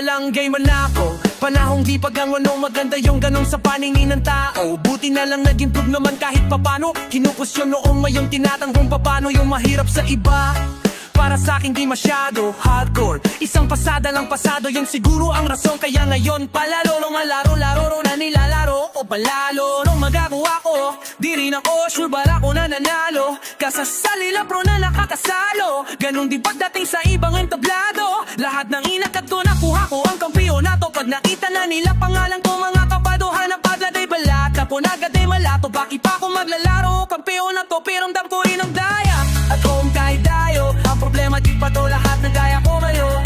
palang gamer na ako. Panahong di pag-ano, maganda yung ganong sa paningin ng tao. Buti na lang nag-improve naman kahit papano. Kinukusyon noong ngayon tinatanggong papano yung mahirap sa iba. Para sa akin di masyado hardcore. Isang pasada lang pasado, yun siguro ang rason. Kaya ngayon palalo nung malaro-laro na nilalaro ko palalo nung magagawa ko. Di rin ako sure ba ako nananalo. Kasasali lang pro na nakakasalo. Ganon din pagdating sa ibang entablado. Lahat ng inakat ko nakuha ko ang kampiyonato. Pag nakita na nila pangalan ko mga kapaduhan ng pagladay balat. Kapon agad ay malato, bakit pa ako maglalaro? Kampiyonato piramdam ko rin ang daya. At kung kahit dayo, ang problema di pa to lahat ng gaya ko ngayon.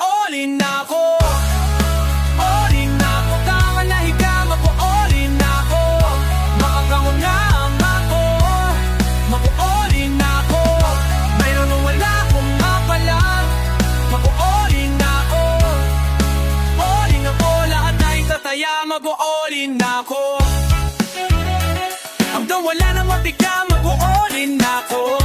All in na ako. All in na ako, tama na higama ko. All in na ako, makakangungang ako. Maku-all in na ako, mayroon nung wala akong mapalang. Maku-all in na ako. All in ako, lahat na itataya. Maku-all in na ako. Hanggang wala na matiga, mag-all in na ako.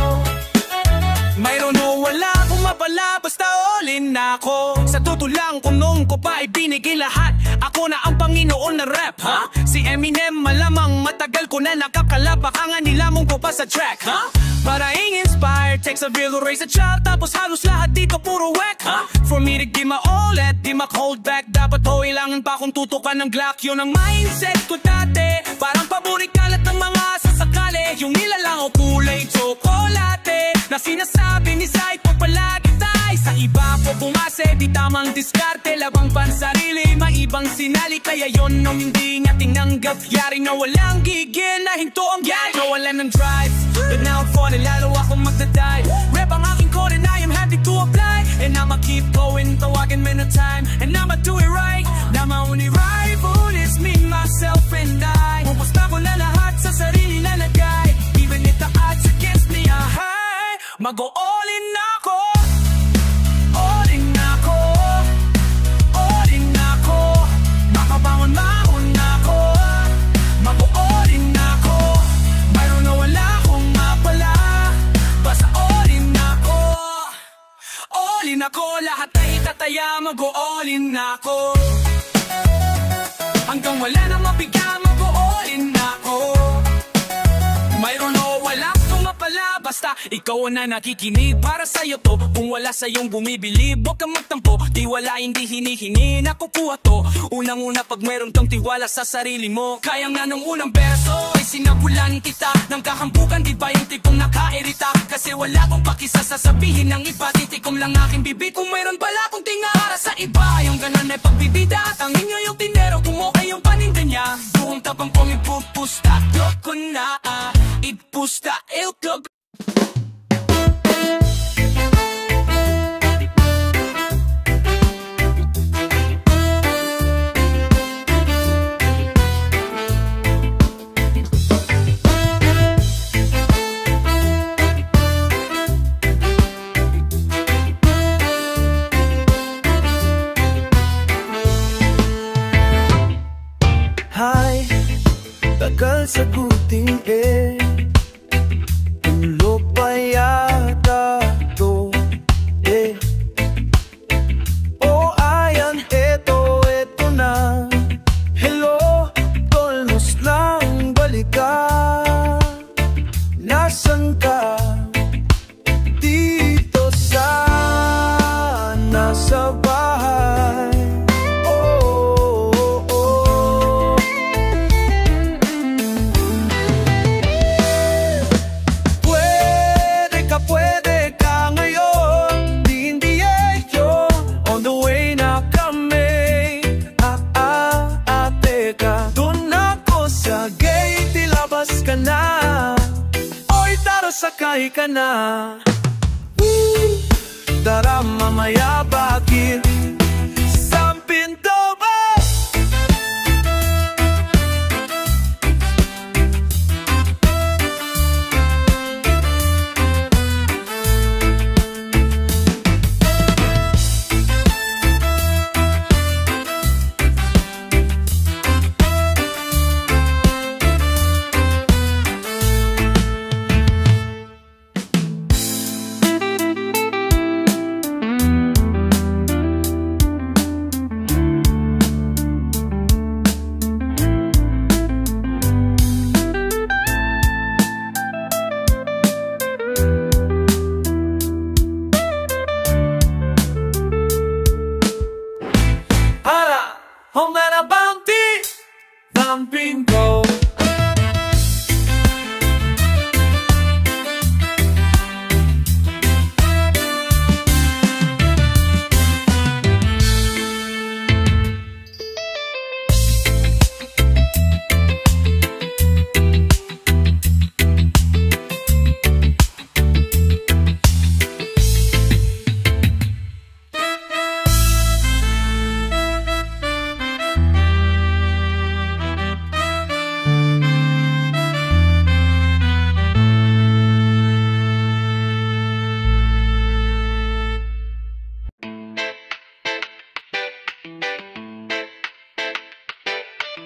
Mayroon o wala akong mapala, basta all in na ako. Sa totoo lang, kung noong ko pa ibinigay lahat, ako na ang Panginoon na rap, ha? Si Eminem malamang matagal ko na nakakalap. Baka nga nilamong ko pa sa track, ha? Para i-inspire, takes a real to raise a child. Tapos halos lahat dito puro whack, ha? For me to give my all at di mak-hold back. Dapat ho, ilangan pa kung tutukan ng Glock. Yun ang mindset ko dati. Parang paborik kalat ng mga sasakali. Yung nilalang o kulay tsokolate na sinasabi ni Zayt po palagi tay. Sa iba po bumase, di tamang diskarte. Labang pansarili, maibang sinali. Kaya yon nung hindi niya tinanggap. Yari na walang gigil na hinto ang gag. Nawalan ng drive, but now I'm falling, lalo akong magdadive. Rap ang aking code and I am happy to apply. And I'ma keep going, tawagin me no time. And I'ma do it right. Now my only rival is me, myself and I. Pupusta ko na lahat sa sarili na lagay. Even if the odds against me are high, mag-all in na ako. All in na ako. All in na ako. Makabangon-bangon na ako. Mag-all in na ako. Mayroon na wala akong mapala, basta all in na ako. All in ako, lahat ay itataya. Mag-all in na ako. Hanggang wala na mabiga, mag-all in na ako. Mayroon o wala akong mapala, basta ikaw na nakikinig. Para sa'yo to, kung wala sa'yong bumibilib, huwag kang magtampo. Tiwala hindi hinihingi, nakukuha to. Unang-una pag mayroon kang tiwala sa sarili mo. Kaya nga nung unang beso ay sinabulan kita ng kahambukan. Di ba yung tipong nakairita? Kasi wala akong pakisa sasabihin ng iba. Titikom lang aking bibig kung mayroon pala akong tinga. Para sa iba, yung ganon ay pagbibida. At ang inyo yung tinero, kung okay yung paninda niya. Buong tapang kong ipupusta, ko na ipusta, ilkog. Hi, tagal sagutin eh. Tulog pa yata to eh. Oh ayan, eto na. Hello, almost lang balika. Nasaan ka? Dito sana sa bahay. Sakay ka na. Tara mamaya bakit sa pinto ba? Home na na bounty, thumping go.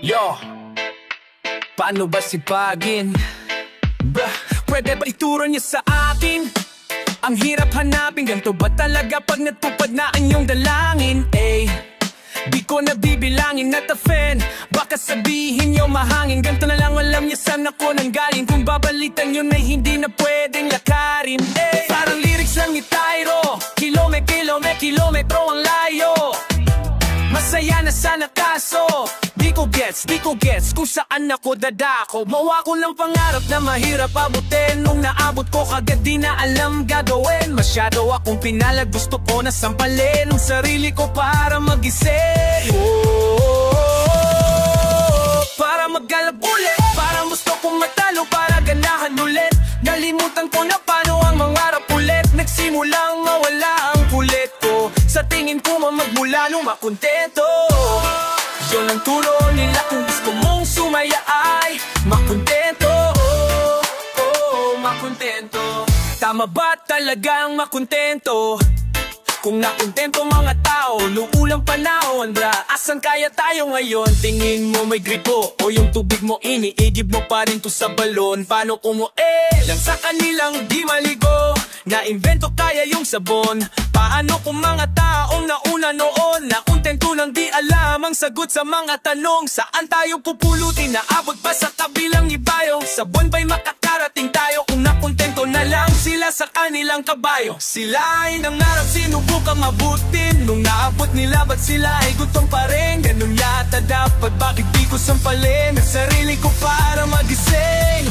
Yo, paano ba sipagin? Pwede ba ituro niya sa akin? Ang hirap hanapin, ganito ba talaga pag natupad na ang iyong dalangin? Di ko nabibilangin at offend. Baka sabihin niyo mahangin, ganito na lang alam niya saan ako nanggaling. Kung babalitan yun ay hindi na pwedeng lakarin. Parang lyrics lang ni Tyro, kilometro ang layo. Masaya na sana kaso di ko gets kung saan ako dadako. Mawa ko lang pangarap na mahirap abutin. Nung naabot ko kagad di na alam gagawin. Masyado akong pinalag, gusto ko na sampalin ang sarili ko para magising. Para maggalap ulit, para gusto kong matalo, para ganahan ulit. Nalimutan ko na paano ang mangarap ulit. Nagsimulang mawala ang kulit ko. Sa tingin ko magmula nung makontento. Yun ang turo nila kung gusto mong sumaya ay makontento. Makontento. Tama ba talagang makontento? Kung nakontento mga tao, luulang panahon bra, asan kaya tayo ngayon? Tingin mo may gripo o yung tubig mo iniigib mo pa rin to sa balon? Paano kung lang sa kanilang di maligo? Na-invento kaya yung sabon? Paano kung mga taong nauna noon nakontento nang di alam ang sagot sa mga tanong? Saan tayo pupulutin? Naabot ba sa kabilang ibayo? Sa buwan ba'y makakarating tayo? Kung nakontento na lang sila sa kanilang kabayo. Sila ay nangarap, sinubukang mabutin. Nung naabot nila ba't sila ay gutom pa rin? Ganun yata dapat, bakit di ko sampalin ang sarili ko para magising?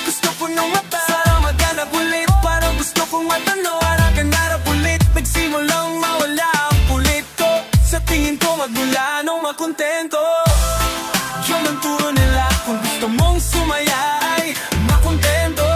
Gusto ko nung para maghanap ulit, parang gusto kong matalo, para ganarap ulit. Nagsimulang mawala ang kulit ko. Sa tingin ko magmula nung makontento. Yun ang turo nila kung gusto mong sumaya ay makontento.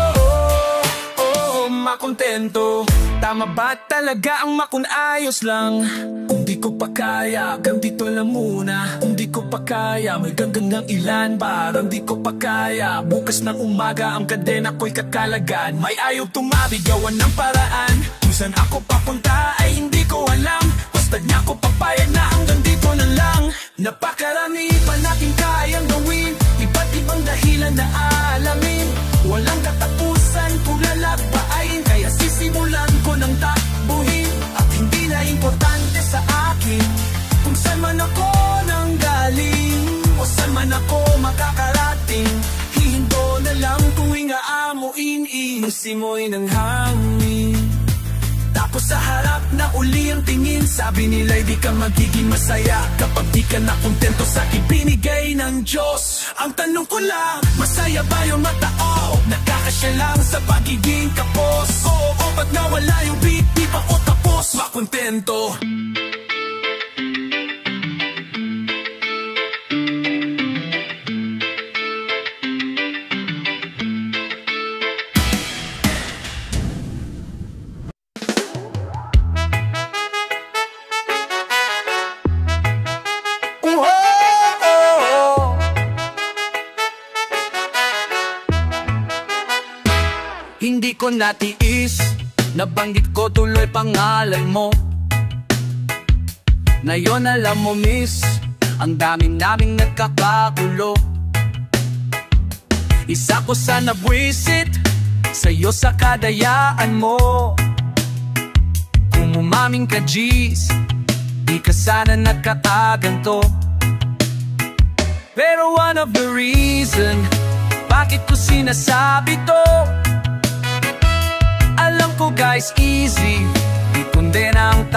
Makontento. Tama ba talaga ang makunayos lang? Kung di ko pa kaya, hanggang dito lang muna. Kung di ko pa kaya, may gandang ng ilan. Parang di ko pa kaya, bukas ng umaga ang kadena ko'y kakalagan. May ayaw tumabig, gawan ng paraan. Kung saan ako papunta ay hindi ko alam. Basta niya ko papayag na hanggang dito na lang. Napakarami pa natin kayang gawin, iba't ibang dahilan na alamin. Walang katapusan kung lalakbayin, kaya sisimulan ko ng takbuhin. At hindi na importante sa akin kung saan man ako nanggaling o saan man ako makakarating. Hihinto na lang tuwing aamuin ang simoy ng hangin. Tapos sa harap na uli ang tingin, sabi nila'y di ka magiging masaya kapag di ka nakontento sa ibinigay ng Diyos. Ang tanong ko lang, masaya ba yung matao? Nakakasya lang sa pagiging kapos? Oo, ba't nawala yung beat? Di pa ko tapos makontento. Hindi ko natiis, nabanggit ko tuloy pangalan mo. Ngayon alam mo miss, ang daming naming nagkakagulo. Isa ko sa nabwisit, sa'yo sa kadayaan mo. Kung umaming ka G's, di ka sana nagkataganto. Pero one of the reason, bakit ko sinasabi to, alam ko guys easy, di kundena ang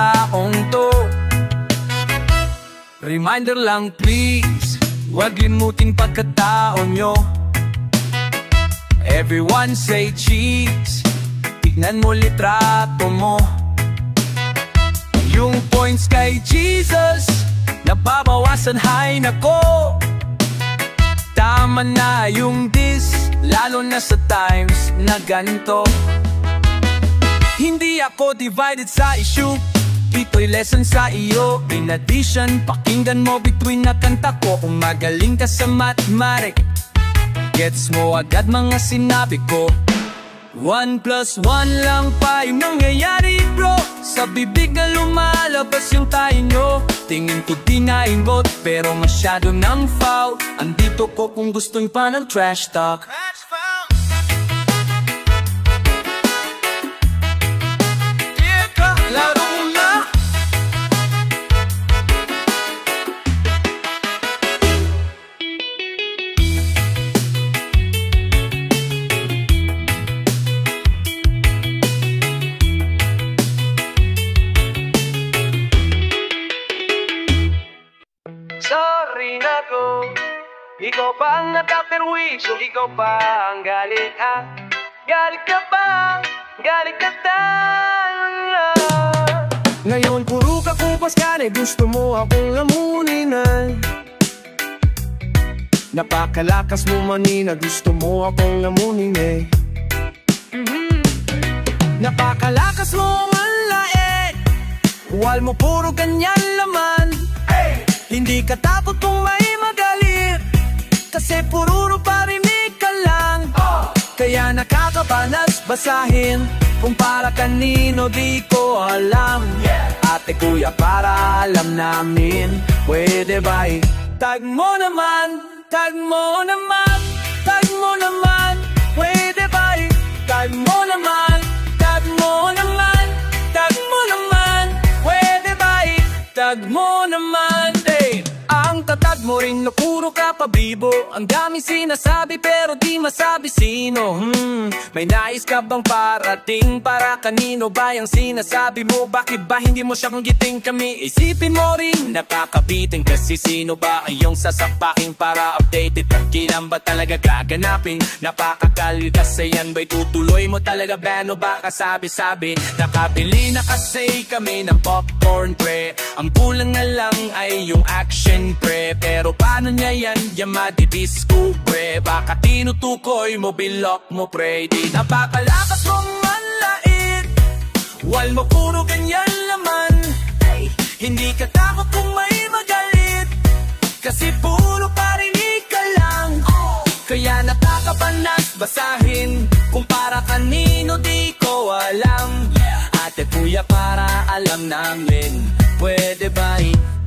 reminder lang please, huwag limutin pagkataon nyo. Everyone say cheese, tignan mo litrato mo. Yung points kay Jesus, nababawasan, hay nako. Tama na yung this, lalo na sa times na ganito. Hindi ako divided sa issue, ito'y lesson sa iyo. In addition, pakinggan mo between na kanta ko. Kung magaling ka sa mathematic, gets mo agad mga sinabi ko. 1 + 1 lang pa yung nangyayari bro, sa bibig na lumalabas yung tayo nyo. Tingin ko di naingot, pero masyado ng foul. Andito ko kung gusto nyo pa ng trash talk. Sorry na ko, ikaw pa ang nataperwisyo, ikaw pa ang galit ah. Galit ka ba? Galit ka tayo. Ngayon puro ka kupas ka na, gusto mo akong lamunin ay. Napakalakas mo manina, gusto mo akong lamunin eh. Napakalakas mo manlae, wal mo puro ganyan laman. Hindi ka takot kung may magalit, kasi puro parinig ka lang. Kaya nakakabanas basahin, kung para kanino di ko alam. Ate kuya para alam namin, pwede ba tag mo naman, tag mo naman, tag mo naman. Pwede ba tag mo naman, tag mo naman, tag mo naman. Pwede ba tag mo naman. Ang tatag mo rin na puro ka pabibo, ang dami sinasabi pero di masabi sino. May nais ka bang parating, para kanino ba yung sinasabi mo? Bakit ba hindi mo siya giting kami? Isipin mo rin, nakakabitin kasi sino ba ang iyong sasapaking para updated? Kailan ba talaga gaganapin? Napakakaldas sa yan ba'y tutuloy mo talaga ba? No ba kasabi-sabi? Nakabili na kasi kami ng popcorn pre, ang kulang na lang ay yung action pre. Pero paano niya yan, yan madidisco pre? Baka tinutukoy mo, bilok mo pre. Di napakalakas mong manlait, wal mo puro ganyan laman. Hindi ka takot kung may magalit, kasi puro parinig ka lang. Kaya nakakabanas basahin, kung para kanino di ko alam. Ate kuya para alam namin, pwede ba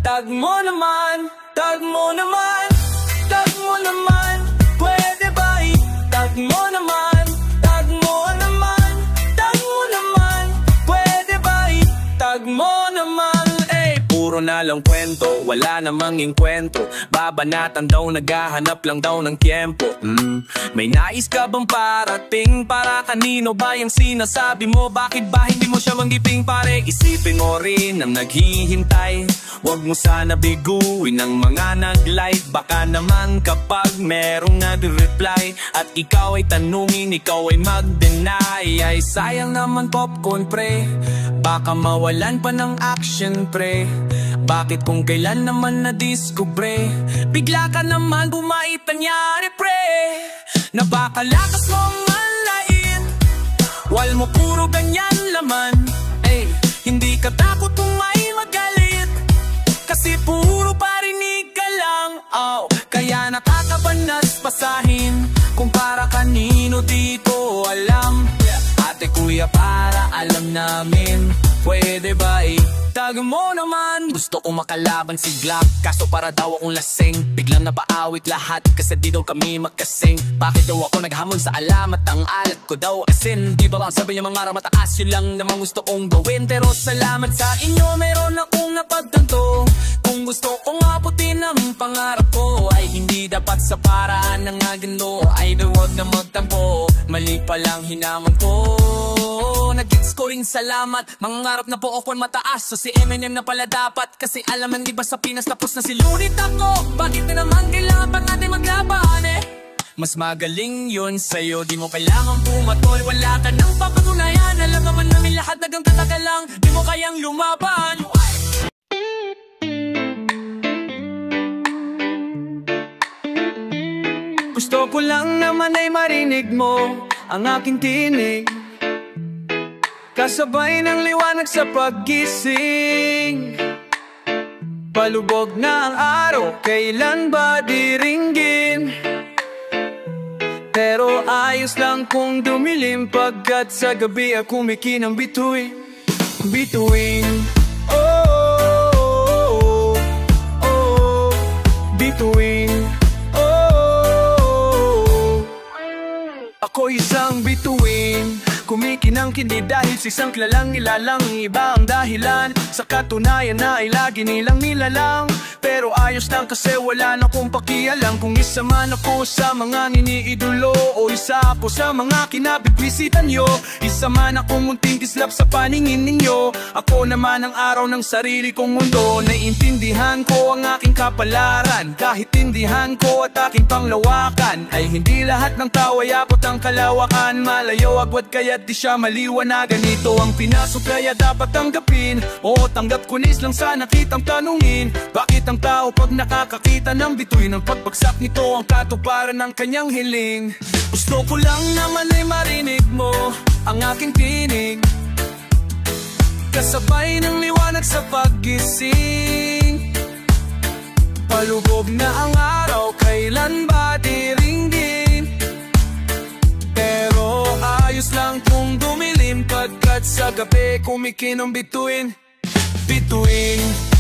tag mo naman, tag mo naman, tag mo naman. Pwede ba tag mo naman, tag mo naman, tag mo naman. Pwede ba tag mo naman. Puro na lang kwento, wala namang inkwento. Babanatan daw, naghahanap lang daw ng tiempo. May nais ka bang parating, para kanino ba yung sinasabi mo? Bakit ba hindi mo siya manggiping pare? Isipin mo rin ang naghihintay, huwag mo sana biguin ang mga nag-like. Baka naman kapag merong nag-reply at ikaw ay tanungin, ikaw ay mag-deny, ay sayang naman popcorn pre, baka mawalan pa ng action pre. Bakit kung kailan naman na-discover, bigla ka naman bumaitanyari pre? Napakalakas mo manlain, wal mo puro ganyan laman. Hindi ka takot kung may magalit, kasi puro parinig ka lang. Kaya nakakabanas basahin, kung para kanino di ko alam. Ate kuya para alam namin, pwede ba tag mo naman. Gusto ko makalaban si Glock, kaso para daw akong lasing. Biglang napaawit lahat, kasi di daw kami magkasing. Bakit daw ako naghamon sa alamat, ang alat ko daw asin? Di ba bang sabi niya mga mataas, yun lang naman gusto kong gawin. Pero salamat sa inyo, meron akong napagtanto. Kung gusto kong abutin ang pangarap ko, ay hindi dapat sa paraan ng agano. Ay huwag na magtampo, mali pa lang hinamon ko. Nag-gets Diyos ko rin salamat. Mangangarap na po ako mataas, so si Eminem na pala dapat. Kasi alam ng iba sa Pinas tapos na silunit ako. Bakit na naman kailangan pa natin maglaban Mas magaling yun sa'yo, di mo kailangan pumatol. Wala ka nang papatunayan, alam naman namin lahat nagang tataka lang. Di mo kayang lumaban. Gusto ko lang naman ay marinig mo ang aking tinig, kasabay ng liwanag sa paggising. Palubog na ang araw, kailan ba diringgin? Pero ayos lang kung dumilim, pagkat sa gabi ako kumikinang bituin. Bituin, oh, oh, oh, oh. Bituin, oh. Ako isang bituin, kumikinang kindi dahil sa isang kilalang nilalang. Iba ang dahilan, sa katunayan na ay lagi nilang nilalang. Pero ayos lang kasi wala na kong pakialam kung isa man ako sa mga niniidolo o isa ako sa mga kinabibisitan nyo. Isa man akong munting kislap sa paningin ninyo. Ako naman ang araw ng sarili kong mundo. Naiintindihan ko ang aking kapalaran, kahit tindihan ko at aking panglawakan. Ay hindi lahat ng tao ay abot ang kalawakan. Malayo agwat kaya't di siya maliwanagan. Ito ang pinasok kaya dapat tanggapin. O tanggap ko nis lang sa nakitang tanungin. Bakit ang tao pag nakakakita ng bituin, ang pagbagsak nito ang katuparan ng kanyang hiling? Gusto ko lang naman ay marinig mo ang aking tinig, kasabay ng liwanag sa paggising. Palubog na ang araw, kailan ba diringgin? Pero ayos lang kung dumilim, pagkat sa gabi kumikinang bituin. Bituin,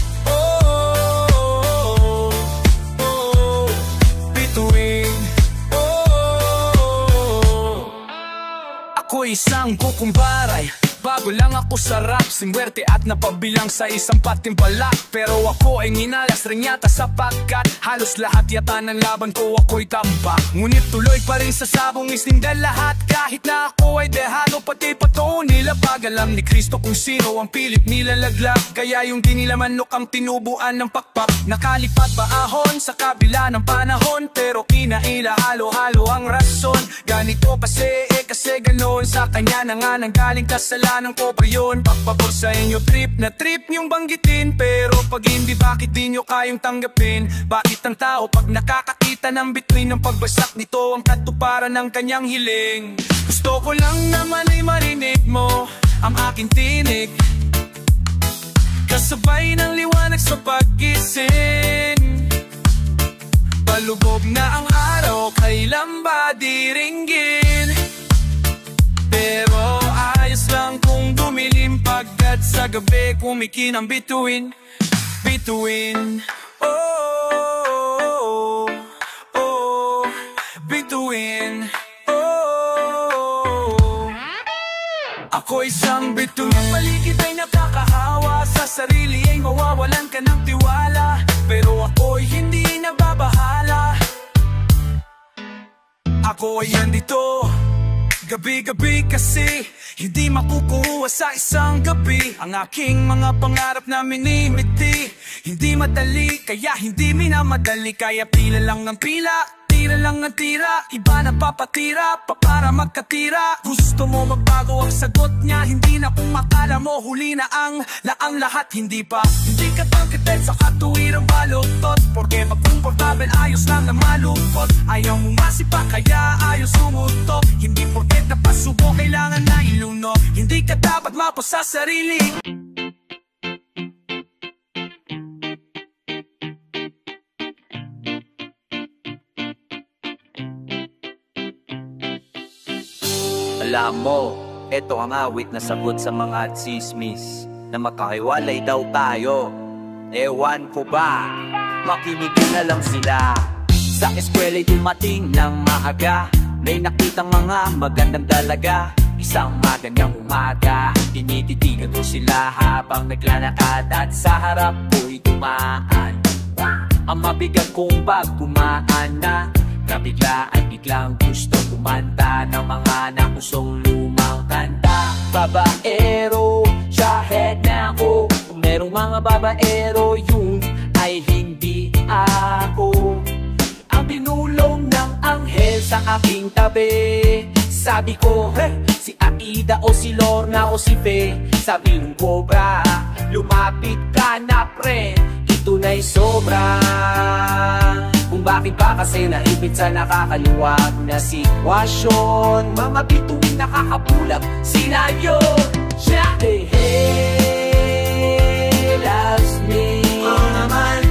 ako isang kukumbaray, bago lang ako sa rap, simwerte at napabilang sa isang patimpalak. Pero ako ay nginalas rin yata sapagkat halos lahat yata ng laban ko ako'y tambak. Ngunit tuloy pa rin sa sabong istindan lahat, kahit na ako ay dehado pati pato nilapag. Alam ni Kristo kung sino ang pilit nilalaglag, kaya yung di nila manok ang tinubuan ng pakpak. Nakalipat ba ahon sa kabila ng panahon, pero kinaila halo-halo ang rason. Ganito kasi kasi ganoon, sa kanya na nga nanggaling kasalanan ko pa yun. Pagpapor sa inyo trip na trip niyong banggitin, pero pag hindi bakit di nyo kayang tanggapin? Bakit ang tao pag nakakakita ng bituin ng pagbagsak nito ang katuparan ng kanyang hiling? Gusto ko lang naman ay marinig mo ang aking tinig, kasabay ng liwanag sa paggising. Palubog na ang araw, kailan ba diringgin? Pero ayos lang kung dumilim, pagkat sa gabi kumikinang bituin. Bituin, oh, oh, oh. Bituin, oh. Ako isang bituin. Ang paligid ay nakakahawa, sa sarili ay mawawalan ka ng tiwala. Pero ako'y hindi nababahala. Ako ay andito gabi-gabi kasi hindi makukuha sa isang gabi ang aking mga pangarap na minimiti. Hindi madali kaya hindi minamadali, kaya pila lang ng pila, tira lang ng tira, iba na papatira pa para magkatira. Gusto mo magbago ang sagot niya, hindi na kung akala mo huli na ang lahat. Hindi pa, hindi ka tangkitin sa katuwirang baluktot, porque magkomportable ayos lang na malungkot. Ayaw mo masipa kaya ayos sumutok, hindi porket napasubo kailangan na iluno. Hindi ka dapat mapos sa sarili. Alam mo, ito ang awit na sagot sa mga tsismis na makahiwalay daw tayo. Ewan ko ba, makinig na lang sila. Sa eskwela'y dumating ng maaga, may nakitang mga magandang dalaga. Isang magandang umaga, tinititigan ko sila habang naglalakad, at sa harap ko'y dumaan ang mabigat kong bag, gumaan na. na biglang gusto kumanta ng mga nakusong lumang kanta. Babaero, shahead na ako. Kung merong mga babaero, yun ay hindi ako. Ang binulong ng anghel sa aking tabi. Sabi ko, si Aida o si Lorna o si Fe. Sabi ng cobra, lumapit ka na pre, ito na'y sobra. Kung bakit ba kasi naipit sa nakakaluwag na sitwasyon, mga bituin nakakabulag, sila yun. Siya, hey, loves me. Oo naman.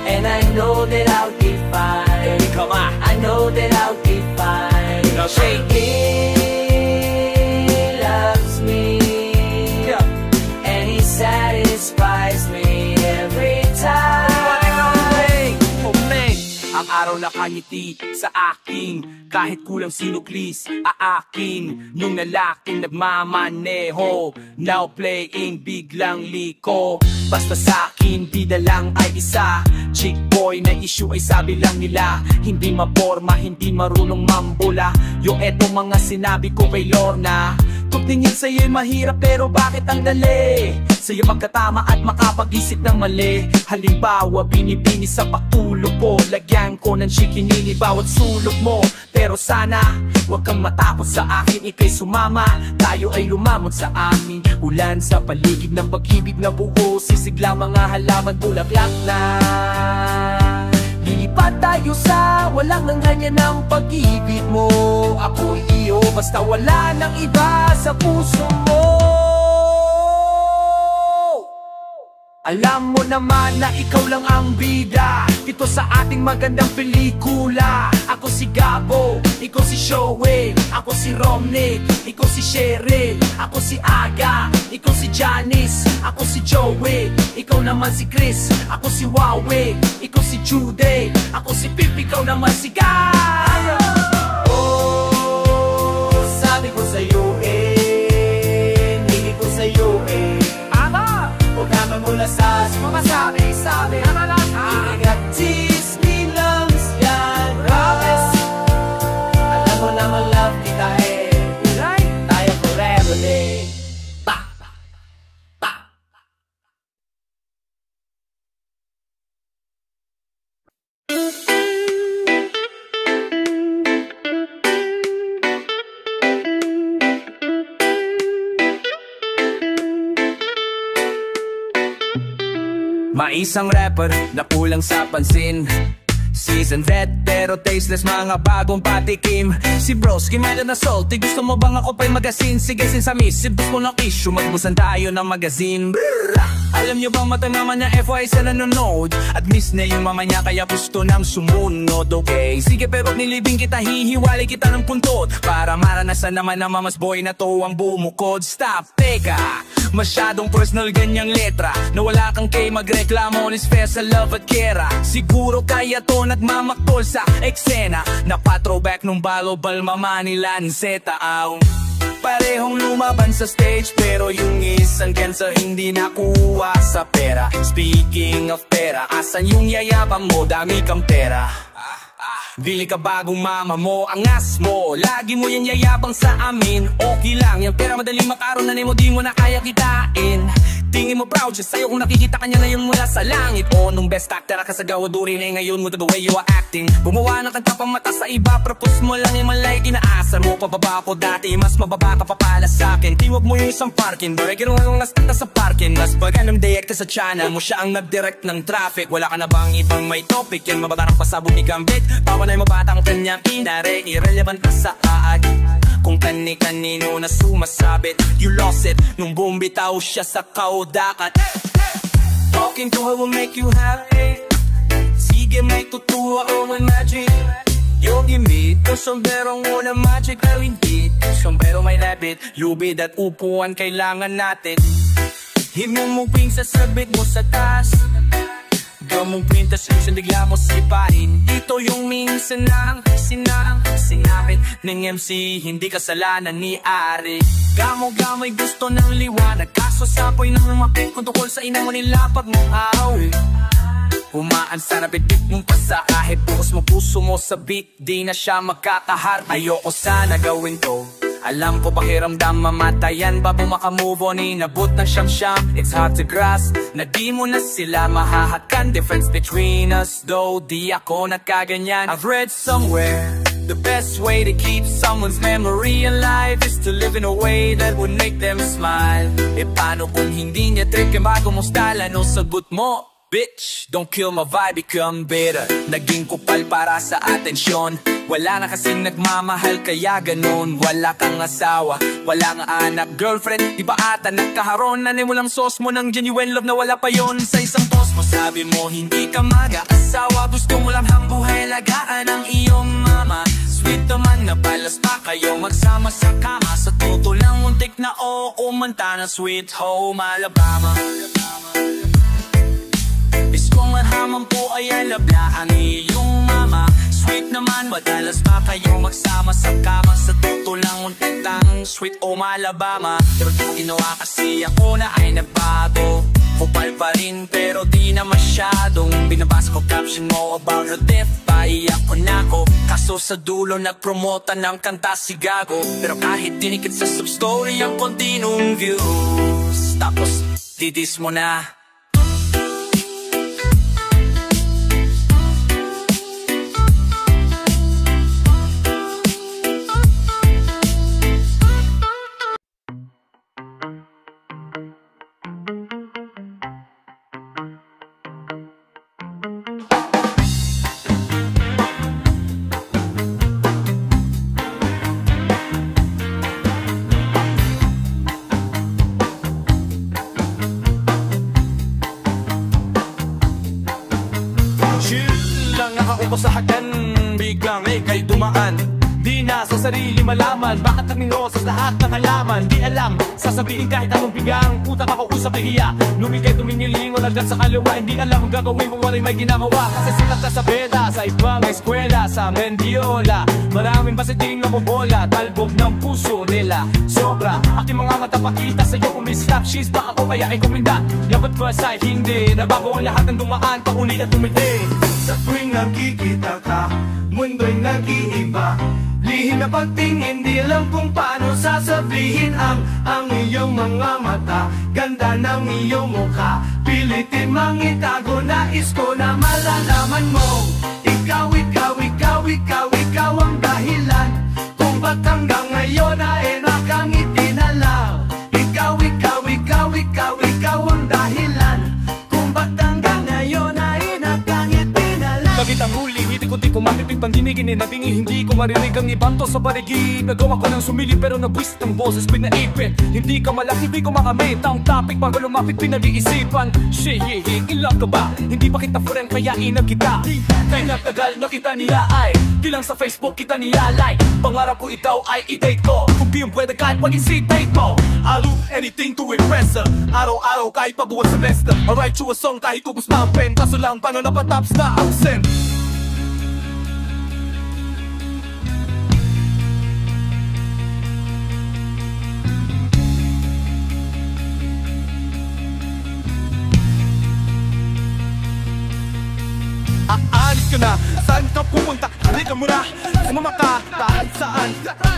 And I know that I'll be fine. Hey, come on. I know that I'll be fine. No, she loves me. Yeah. And he satisfies me every time. Ang araw nakangiti sa akin, kahit kulang sinuklis, aakin. Nung lalaking nagmamaneho, now playing biglang liko. Basta sa'kin, bida lang ay isa. Chick boy na issue ay sabi lang nila, hindi maporma, hindi marunong mambula. Yung eto mga sinabi ko kay Lorna, tugtingin sa'yo'y mahirap pero bakit ang dali? Sa'yo magkatama at makapag-isip ng mali. Halimbawa, binibini sa patulog ko, lagyan ko ng chikinini bawat sulok mo. Pero sana, huwag kang matapos sa akin, ika'y sumama. Tayo ay lumamon sa amin, ulan sa paligid ng pag-ibig na buo. Sisigla mga halaman, bulaklak na. Lilipat tayo sa walang nanghanya ng pag-ibig mo. Ako'y iyo, basta wala nang iba sa puso mo. Alam mo naman na ikaw lang ang bida dito sa ating magandang pelikula. Ako si Gabo, ikaw si Shoel, ako si Romnick, ikaw si Cheryl, ako si Aga, ikaw si Janice, ako si Joey, ikaw naman si Chris, ako si Wawe, ikaw si Jude, ako si Pip, ikaw naman si Guy. Oh, sabi ko sa'yo hindi ko sa'yo huwag naman mula sa mga sabi-sabi. Iingat-tis nilang yan, promise. Alam mo naman love kita tayo forever Pa, pa. Maisang rapper na kulang sa pansin, seasoned vet pero tasteless, mga bagong patikim. Si Broski medyo na salty, gusto mo bang ako pa'y magasin? Sige sinsamis, sibos mo ng issue, magbusan tayo ng magazine. Alam nyo bang mata naman na FY sa nanonood, at miss na yung mama niya kaya gusto nang sumunod. Okay, sige pero nilibing kita, hihiwalay kita ng puntot, para maranasan naman na mamas boy na to ang bumukod. Stop, teka, masyadong personal ganyang letra, na wala kang kay magreklamo, is fair sa love at kera. Siguro kaya to nagmamaktol sa eksena, na pa-throwback nung balobal mama nila ni Zeta. Parehong lumaban sa stage, pero yung isang cancer hindi nakuha sa pera. Speaking of pera, asan yung yayabang mo? Dami kang pera. Dili ka bagong mama mo, angas mo, lagi mo yan yayabang sa amin. Okay lang, yung pera madaling makaroon na mo, di mo na kaya kitain. Tingin mo proud siya sa'yo kung nakikita kanya na yun mula sa langit. O nung best actor ka sa gawadurin eh ngayon mo to the way you are acting. Gumawa ng kanta pang mata sa iba, propose mo lang yung malay. Inaasar mo pababa ko dati, mas mababa ka pa pala sa'kin. Tiwag mo yung isang parking, doy kinuha kong nastanta sa parking. Mas baga ng direkta sa channel mo, siya ang nag-direct ng traffic. Wala ka na bang ibang may topic, yan mabatarang pasabog ni Gambit. Pawanay mo batang kanyang inare, irrelevant na sa aag. Kung kani-kanino na sumasabit, you lost it nung bumitaw siya sa kaudakat. Talking to her will make you happy. Sige may tutuwa o may magic. Yung gimit, yung sombrero muna magic na hindi. Sombrero may labit, lubid at upuan kailangan natin. Himumuping sa sabit mo sa taas, gamong pintas yung sandigla mo sipahin. Ito yung minsan lang sinapit ng MC, hindi kasalanan ni Ari. Gamo-gamo'y gusto ng liwanag, kaso sapoy nang lumapit kung tukol sa inang mo nilapag mong awi. Humaan sa nabitik mong pasa. Kahit bukas mo puso mo sa beat, di na siya magkakahar. Ayoko sana gawin to. Alam ko pakiramdam mamatayan bago makamove on. Inabot ng siyam-siyam, it's hard to grasp na di mo na sila mahahakan. Difference between us though, di ako nagkaganyan. I've read somewhere the best way to keep someone's memory alive is to live in a way that would make them smile. E paano kung hindi niya trick yung bago mo style? Ano sagot mo? Bitch, don't kill my vibe, become better. Naging kupal para sa atensyon. Wala na kasing nagmamahal kaya ganon. Wala kang asawa, wala nga anak, girlfriend. Di ba ata nagkaharon? Nanay mo lang sauce mo ng genuine love na wala pa yon. Sa isang toast mo sabi mo hindi ka mag-aasawa. Gusto mo lang hang buhay lagaan ng iyong mama. Sweet naman na balas pa kayo magsama sa kama. Sa totoo lang muntik na umanta na Sweet Home Alabama. Kung manhaman po ay alabla ang iyong mama. Sweet naman, madalas pa kayo magsama sa kama. Sa totoo lang untik ng Sweet Home Alabama. Pero di ginawa kasi ako na ay nagbago. Kupal pa rin pero di na masyadong. Binabasa ko caption mo about her death. Paiyak ko na ko. Kaso sa dulo nagpromota ng kanta si Gago. Pero kahit dinikit sa substory ang kontinong views, tapos didis mo na. Pasahagan, biglang ika'y dumaan. Di na sa sarili malaman bakit nagmingo sa lahat ng halaman. Di alam, sasabihin kahit anong bigang. Puta makausap ay hiya. Lumigay tumingiling o lagdan sa kaliwa. Hindi alam ang gagawin mo waray may ginagawa. Kasi silang sa beda, sa ibang eskwela, sa Mendiola. Maraming basiting na bobola, talbog ng puso nila. Sobra, aking mga mata pakita sa'yo umislap. She's baka ko kaya ay kuminda. Yabat first sight, hindi nabago ang lahat ng dumaan. Pauni at tumiti. Sa tuwing nakikita ka, mundo'y nag-iiba. Lihim na pagtingin, di alam kung paano sasabihin ang iyong mga mata. Ganda ng iyong mukha, pilitin mang itago. Nais ko na malalaman mo, ikaw ang dahilan kung ba't hanggang ngayon ay nakangiti na lang. Ikaw ang dahilan kung ba't hanggang ngayon ay nakangiti na lang. Nakitang huli, hindi ko mamipig pandinig. Inabingi, hindi ko marinig ang ibanto sa paligid. Nagawa ko ng sumilip pero nabwis ng boses pinaipit. Hindi ka malaki, hindi ko makamit ang topic. Bago lumapit pinag-iisipan. Shihihing, ilang ka ba? Hindi pa kita friend kaya inag kita. Kaya nagtagal na kita nila ay di lang sa Facebook kita nila like. Pangarap ko ikaw ay i-date ko. Kung di yung pwede kahit mag-isitate mo. I'll do anything to impress her. Araw-araw kahit pabuwan semester. I'll write you a song kahit ubus na ang pen. Kaso lang paano napataps na absent. Aalis ka na, saan ka pupunta? Halika mo na, sumama ka, kahit saan.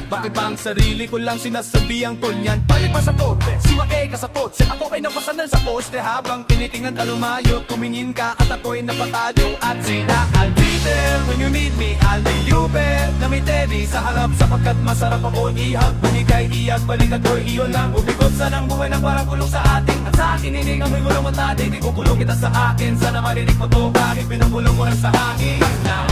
Bakit bang sarili ko lang sinasabihang tunyan? Balik pa sa tote, siwakay ka sa potse. Ako ay napasanan sa poste habang tinitingnan ka lumayo. Kumingin ka at ako'y napatado at sila. I'll be there when you need me, I'll make you bear. Namitedi sa harap sapagkat masarap ako ihag. Banikay iyak, balik ako'y iyon lang. Ubikot sa ng buhay na parang kulong sa ating. At sa akin hiningang may gulong mata, di ko kulong kita sa akin. Sana marinig mo to kahit pinagulong mo lang sa hangin. Now,